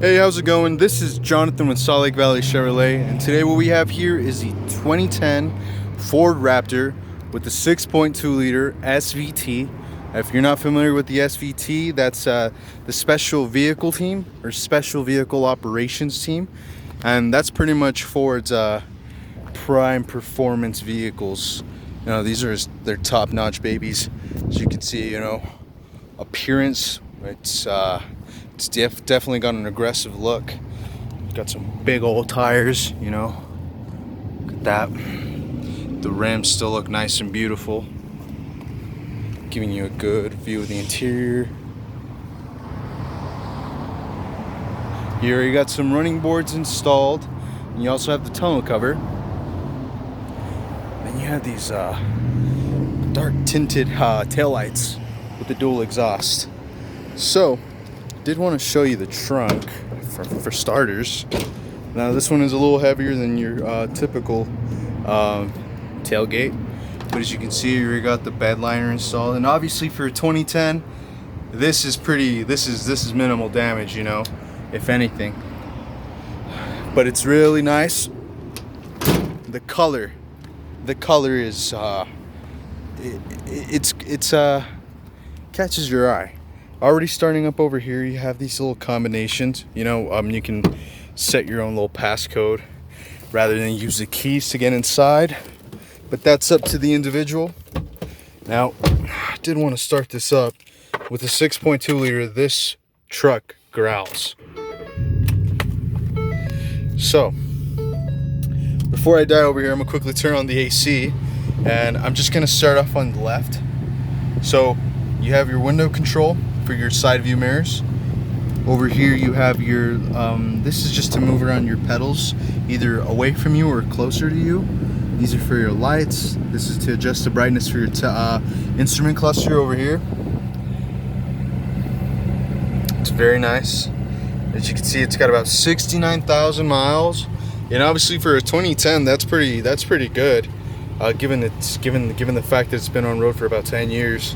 Hey, how's it going? This is Jonathan with Salt Lake Valley Chevrolet, and today what we have here is the 2010 Ford Raptor with the 6.2 liter SVT. If you're not familiar with the SVT, that's the Special Vehicle Team or Special Vehicle Operations Team, and that's pretty much Ford's prime performance vehicles. You know, these are their top-notch babies. As you can see, you know, appearance, it's definitely got an aggressive look. Got some big old tires, you know. Look at that. The rims still look nice and beautiful, giving you a good view of the interior. You already got some running boards installed, and you also have the tonneau cover. And you have these dark tinted taillights with the dual exhaust. So did want to show you the trunk for starters. Now this one is a little heavier than your typical tailgate, but as you can see, you already got the bed liner installed, and obviously for a 2010, this is minimal damage, you know, if anything. But it's really nice. The color is it's catches your eye. Already starting up over here, you have these little combinations. You know, you can set your own little passcode rather than use the keys to get inside. But that's up to the individual. Now, I did want to start this up with a 6.2 liter. This truck growls. So, before I dive over here, I'm gonna quickly turn on the AC, and I'm just gonna start off on the left. So, you have your window control for your side view mirrors. Over here you have your this is just to move around your pedals, either away from you or closer to you. These are for your lights. This is to adjust the brightness for your instrument cluster over here. It's very nice. As you can see, it's got about 69,000 miles, and obviously for a 2010, that's pretty good, given the fact that it's been on road for about 10 years.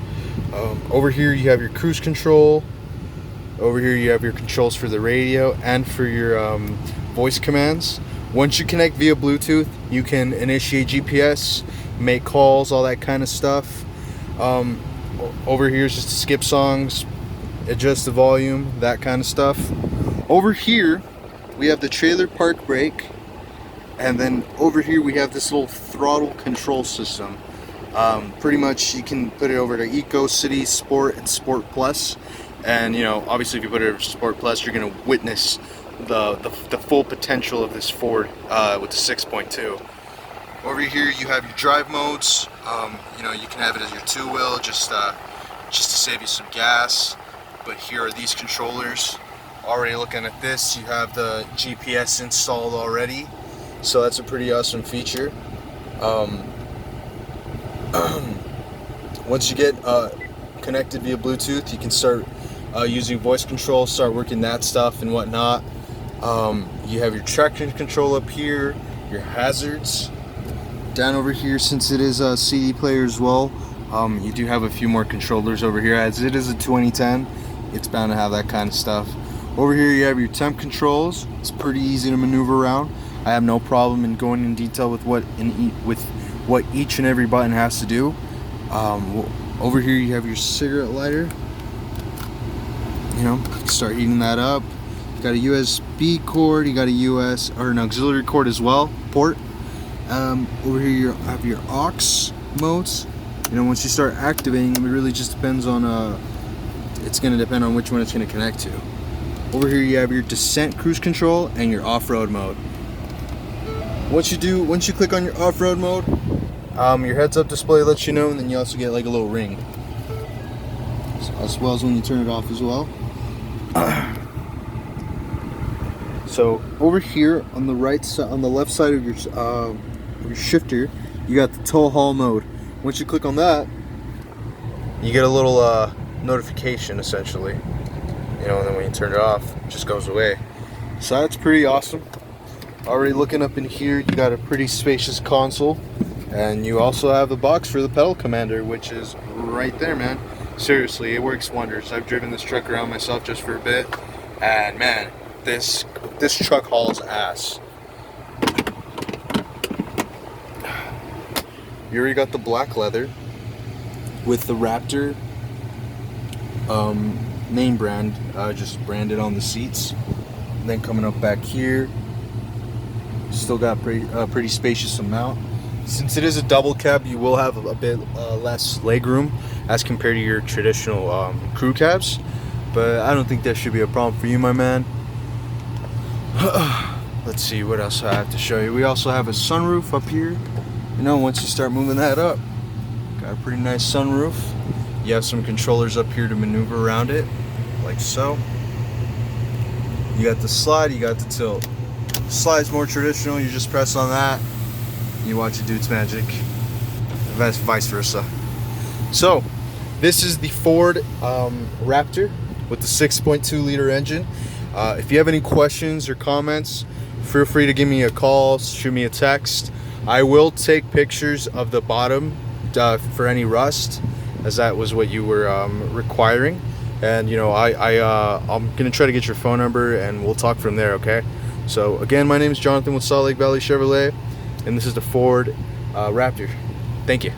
Over here you have your cruise control. Over here you have your controls for the radio and for your voice commands. Once you connect via Bluetooth, you can initiate GPS, make calls, all that kind of stuff. Over here is just to skip songs, adjust the volume, that kind of stuff. Over here we have the trailer park brake, and then over here we have this little throttle control system. Pretty much you can put it over to Eco, City, Sport, and Sport Plus. And you know, obviously if you put it over Sport Plus, you're going to witness the full potential of this Ford with the 6.2. Over here you have your drive modes. You know, you can have it as your two-wheel just to save you some gas. But here are these controllers. Already looking at this, you have the GPS installed already, so that's a pretty awesome feature. Once you get connected via Bluetooth, you can start using voice control, start working that stuff and whatnot. You have your traction control up here, your hazards. Down over here, since it is a CD player as well, you do have a few more controllers over here. As it is a 2010, it's bound to have that kind of stuff. Over here you have your temp controls. It's pretty easy to maneuver around. I have no problem in going in detail with what each and every button has to do. Over here you have your cigarette lighter. You know, start heating that up. You got a USB cord. You got an auxiliary cord as well, port. Over here you have your aux modes. You know, once you start activating them, it really just depends on it's going to depend on which one it's going to connect to. Over here you have your descent cruise control and your off-road mode. Once you click on your off-road mode, your heads-up display lets you know, and then you also get like a little ring, as well as when you turn it off as well. So over here on the right side, on the left side of your shifter, you got the tow haul mode. Once you click on that, you get a little notification essentially. You know, and then when you turn it off, it just goes away. So that's pretty awesome. Already looking up in here, you got a pretty spacious console, and you also have the box for the pedal commander, which is right there, man. Seriously, it works wonders. I've driven this truck around myself just for a bit, and man, this truck hauls ass. You already got the black leather with the Raptor name brand, just branded on the seats. And then coming up back here, still got pretty spacious amount. Since it is a double cab, you will have a bit less legroom as compared to your traditional crew cabs, but I don't think that should be a problem for you, my man. Let's see what else I have to show you. We also have a sunroof up here. You know, once you start moving that up, got a pretty nice sunroof. You have some controllers up here to maneuver around it, like so. You got the slide, you got the tilt. Slide's more traditional, you just press on that, you watch it do its magic. Vice versa. So, this is the Ford Raptor with the 6.2 liter engine. If you have any questions or comments, feel free to give me a call, shoot me a text. I will take pictures of the bottom for any rust, as that was what you were requiring. And you know, I'm gonna try to get your phone number and we'll talk from there, okay? So again, my name is Jonathan with Salt Lake Valley Chevrolet, and this is the Ford Raptor. Thank you.